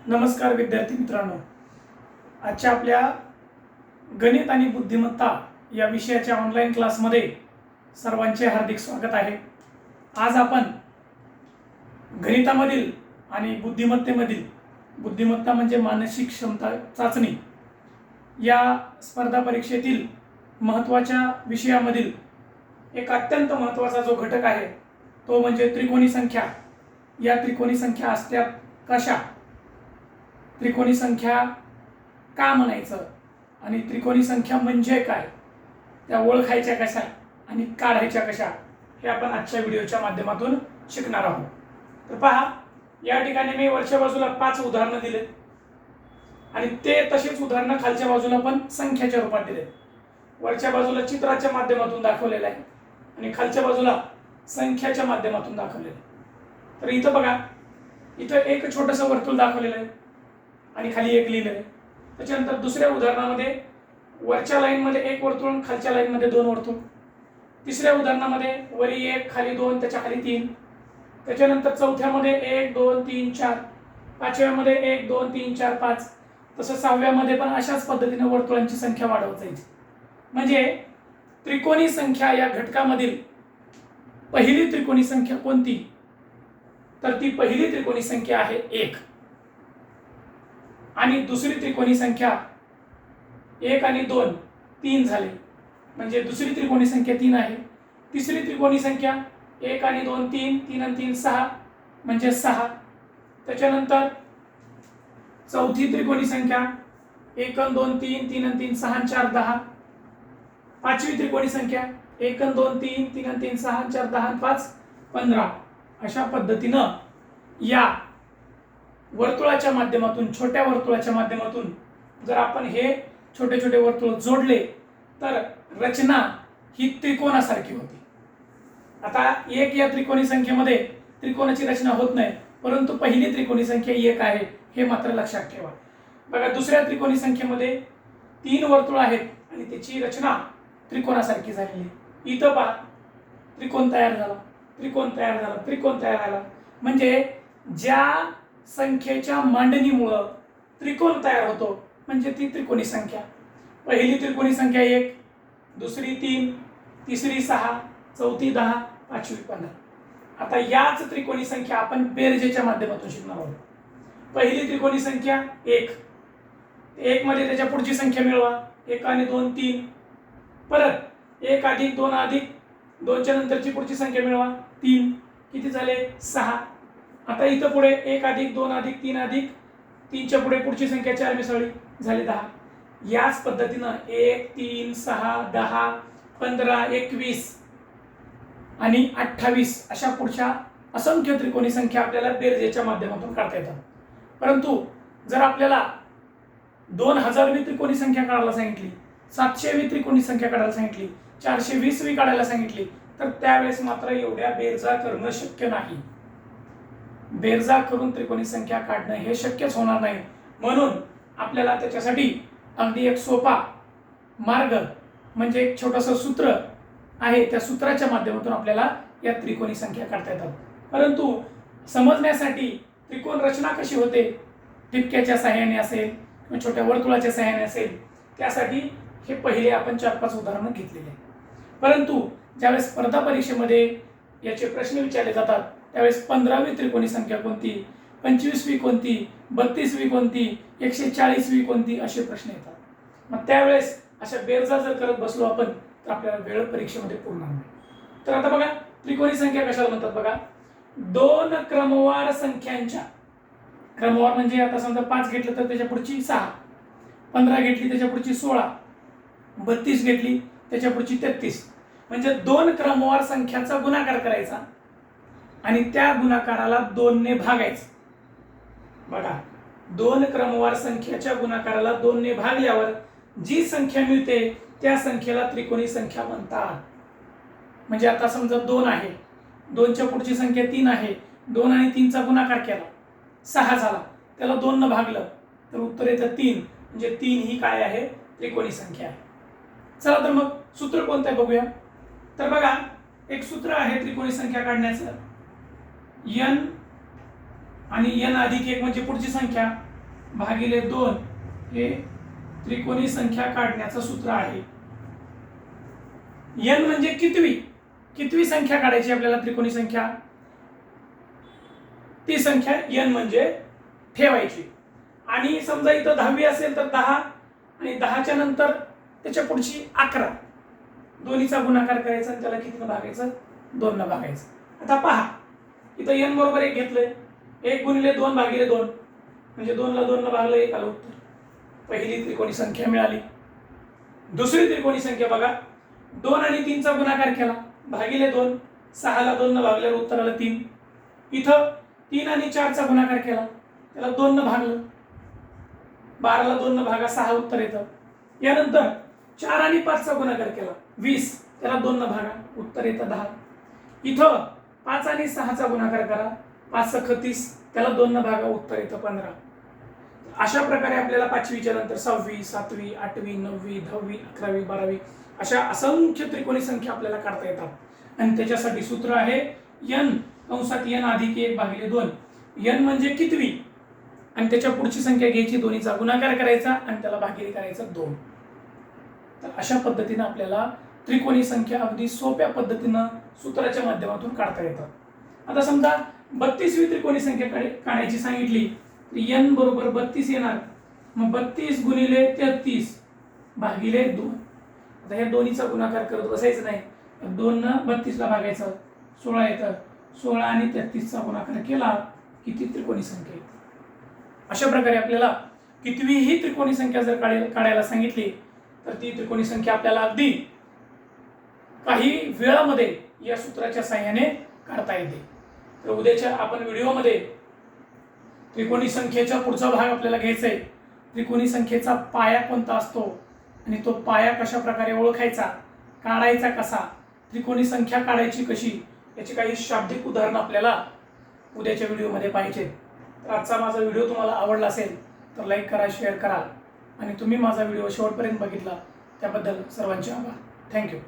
नमस्कार विद्यार्थी मित्रांनो, आजच्या आपल्या गणित आणि बुद्धिमत्ता या विषयाच्या ऑनलाईन क्लासमध्ये सर्वांचे हार्दिक स्वागत आहे। आज आपण गणितामधील आणि बुद्धिमत्तेमधील, बुद्धिमत्ता म्हणजे मानसिक क्षमता चाचणी, या स्पर्धा परीक्षेतील महत्त्वाच्या विषयामधील एक अत्यंत महत्त्वाचा जो घटक आहे तो म्हणजे त्रिकोणी संख्या। या त्रिकोणी संख्या असतात कशा, त्रिकोणी संख्या का म्हणायचं आणि त्रिकोणी संख्या म्हणजे काय, त्या ओळखायच्या कशा आणि काढायच्या कशा, हे आपण आजच्या व्हिडिओच्या माध्यमातून शिकणार आहोत। तर पहा, या ठिकाणी मी वरच्या बाजूला 5 उदाहरणं दिले आणि ते तसेच उदाहरणं खालच्या बाजूला पण संख्याच्या रूपात दिले। वरच्या बाजूला चित्राच्या माध्यमातून दाखवलेलं आहे आणि खालच्या बाजूला संख्याच्या माध्यमातून दाखवलेलं आहे। तर इथं बघा, इथं एक छोटंसं वर्तुळ दाखवलेलं आहे आणि खाली एक लिहिलेलं आहे। त्याच्यानंतर दुसऱ्या उदाहरणामध्ये वरच्या लाईनमध्ये एक वर्तुळ, खालच्या लाईनमध्ये 2 वर्तुळ। तिसऱ्या उदाहरणामध्ये वरी 1 खाली 2 त्याच्या खाली 3। त्याच्यानंतर चौथ्यामध्ये 1 2 3 4, पाचव्यामध्ये 1 2 3 4 5, तसं सहाव्यामध्ये पण अशाच पद्धतीने वर्तुळांची संख्या वाढवत जायची। म्हणजे त्रिकोणी संख्या या घटकामधील पहिली त्रिकोणी संख्या कोणती, तर ती पहिली त्रिकोणी संख्या आहे 1 आणि दुसरी त्रिकोणी संख्या 1 आणि 2 3 झाले, म्हणजे दुसरी त्रिकोणी संख्या 3 आहे। तिसरी त्रिकोणी संख्या 1 आणि 2 3, 3 आणि 3 6, म्हणजे 6। त्याच्यानंतर चौथी त्रिकोणी संख्या 1 आणि 2 3, 3 आणि 3 6 आणि 4 10। पाचवी त्रिकोणी संख्या 1 आणि 2 3, 3 आणि 3 6 आणि 4 10 आणि 5 15। अशा पद्धतीनं या वर्तुळाच्या माध्यमातून, छोट्या वर्तुळाच्या माध्यमातून जर आपण हे छोटे छोटे वर्तुळ जोडले तर रचना ही त्रिकोणासारखी होती। आता 1 या त्रिकोणी संख्येमध्ये त्रिकोणाची रचना होत नाही, परंतु पहिली त्रिकोणी संख्या 1 आहे हे मात्र लक्षात ठेवा। बघा, दुसऱ्या त्रिकोणी संख्येमध्ये 3 वर्तुळ आहेत आणि त्याची रचना त्रिकोणासारखी झालेली। इथं पहा, त्रिकोण तयार झाला, त्रिकोण तयार झाला, त्रिकोण तयार झाला, म्हणजे ज्या संख्येच्या मांडणीमुळे त्रिकोण तयार होतो म्हणजे ती त्रिकोणी संख्या। पहिली त्रिकोणी संख्या 1, दुसरी 3, तिसरी 6, चौथी 10, पाचवी 15। आता याच त्रिकोणी संख्या आपण बेरजेच्या माध्यमातून शिकणार आहोत। पहिली त्रिकोणी संख्या 1, 1 मध्ये त्याच्या पुढची संख्या मिळवा, 1 आणि 2 3, परत 1 अधिक 2 अधिक 2 च्या नंतरची पुढची संख्या मिळवा 3, किती झाले 6। आता इथं पुढे 1 अधिक 2 अधिक 3 अधिक 3 च्या पुढे पुढची संख्या 4 मिसळली, झाले 10। याच पद्धतीनं 1 3 6 10 15 21 आणि 28 अशा पुढच्या असंख्य त्रिकोणी संख्या आपल्याला बेरजेच्या माध्यमातून काढता येतात। परंतु जर आपल्याला 2000वी त्रिकोणी संख्या काढायला सांगितली, 700वी त्रिकोणी संख्या काढायला सांगितली, 420वी काढायला सांगितली, तर त्यावेळेस मात्र एवढ्या बेरजा करणं शक्य नाही। बेरजा करून त्रिकोणी संख्या काढणं हे शक्यच होणार नाही। म्हणून आपल्याला त्याच्यासाठी अगदी एक सोपा मार्ग म्हणजे एक छोटंसं सूत्र आहे, त्या सूत्राच्या माध्यमातून आपल्याला या त्रिकोणी संख्या काढता येतात। परंतु समजण्यासाठी त्रिकोण रचना कशी होते, ठिपक्याच्या सहाय्याने असेल किंवा छोट्या वर्तुळाच्या सहाय्याने असेल, त्यासाठी हे पहिले आपण 4-5 उदाहरणं घेतलेली आहेत। परंतु ज्यावेळेस स्पर्धा परीक्षेमध्ये याचे प्रश्न विचारले जातात त्यावेळेस 15वी त्रिकोणी संख्या कोणती, 25वी कोणती, 32वी कोणती, 140वी कोणती, असे प्रश्न येतात। मग त्यावेळेस अशा बेरजा जर करत बसलो आपण तर आपल्याला वेळ परीक्षेमध्ये पुरणार नाही। तर आता बघा, त्रिकोणी संख्या कशाला म्हणतात बघा, 2 क्रमवार संख्यांच्या, क्रमवार म्हणजे आता समजा 5 घेतलं तर त्याच्या पुढची 6, 15 घेतली त्याच्या पुढची 16, 32 घेतली त्याच्या पुढची 33, म्हणजे 2 क्रमवार संख्यांचा गुणाकार करायचा आणि त्या गुणाकाराला 2 ने भागायचं। बघा, 2 क्रमवार संख्येच्या गुणाकाराला 2 ने भागल्यावर जी संख्या मिळते त्या संख्येला त्रिकोणी संख्या म्हणतात। म्हणजे आता समजा 2 आहे, 2 च्या पुढची संख्या 3 आहे, 2 आणि 3 चा गुणाकार केला 6 झाला, त्याला 2 ने भागलं तर उत्तर येतं 3, म्हणजे 3 ही काय आहे, त्रिकोणी संख्या आहे। चला तर मग सूत्र कोणतं आहे बघूया। तर बघा, एक सूत्र आहे त्रिकोणी संख्या काढण्याचं, n आणि n अधिक 1 म्हणजे पुढची संख्या भागिले 2 हे त्रिकोणी संख्या काढण्याचं सूत्र आहे. n म्हणजे कितवी संख्या काढायची आपल्याला त्रिकोणी संख्या, ती संख्या n म्हणजे ठेवायची. आणि समजा इथं 10वी असेल तर 10 आणि 10च्या नंतर त्याच्या पुढची 11, दोन्हीचा गुणाकार करायचा आणि त्याला कितीनं भागायचं, 2 न भागायचं. आता पहा इथं n बरोबर 1 घेतलंय, 1 गुणिले 2 भागिले 2 म्हणजे 2 ला 2 न भागलं 1 आलं उत्तर. पहिली त्रिकोणी संख्या मिळाली. दुसरी त्रिकोणी संख्या बघा, 2 आणि 3 चा गुणाकार केला भागिले 2, 6 ला 2 न भागल्यावर उत्तर आलं 3. इथं 3 आणि 4 चा गुणाकार केला, त्याला 2 न भागलं, 12 ला 2 न भागा 6 उत्तर येतं. यानंतर 4 आणि 5 चा गुणाकार केला 20, त्याला 2 न भागा उत्तर येतं 10. इथं 5 आणि 6 चा गुणाकार करा, 5 × 30, त्याला 2 न भागा उत्तर येतं 15. अशा प्रकारे आपल्याला 5वीच्या नंतर 6वी, 7वी, 8वी, 9वी, 10वी, 11वी, 12वी अशा असंख्य त्रिकोणी संख्या आपल्याला काढता येतात. आणि त्याच्यासाठी सूत्र आहे n कंसात n अधिक 1 भागिले 2. n म्हणजे कितवी आणि त्याच्या पुढची संख्या घ्यायची, दोन्हीचा गुणाकार करायचा आणि त्याला भागिले करायचं 2. तर अशा पद्धतीने आपल्याला त्रिकोणी संख्या अगदी सोप्या पद्धतीनं सूत्राच्या माध्यमातून काढता येतात. आता समजा 32वी त्रिकोणी संख्या काढायची सांगितली तर n बरोबर 32 येणार. मग 32 गुणिले 33 भागिले 2. आता या दोन्हीचा गुणाकार करत बसायचं नाही, 2 न 32 ला भागायचं, 16 येतं. 16 आणि 33 चा गुणाकार केला किती त्रिकोणी संख्या येते. अशा प्रकारे आपल्याला कितवीही त्रिकोणी संख्या जर काढायला सांगितली तर ती त्रिकोणी संख्या आपल्याला अगदी काही वेळामध्ये या सूत्राच्या साहाय्याने काढता येते. तर उद्याच्या आपण व्हिडिओमध्ये त्रिकोणी संख्येचा पुढचा भाग आपल्याला घ्यायचा आहे. त्रिकोणी संख्येचा पाया कोणता असतो आणि तो पाया कशा प्रकारे ओळखायचा, काढायचा कसा, त्रिकोणी संख्या काढायची कशी, याची काही शाब्दिक उदाहरणं आपल्याला उद्याच्या व्हिडिओमध्ये पाहिजे. तर आजचा माझा व्हिडिओ तुम्हाला आवडला असेल तर लाईक करा, शेअर करा आणि तुम्ही माझा व्हिडिओ शेवटपर्यंत बघितला त्याबद्दल सर्वांचे आभार. थँक्यू.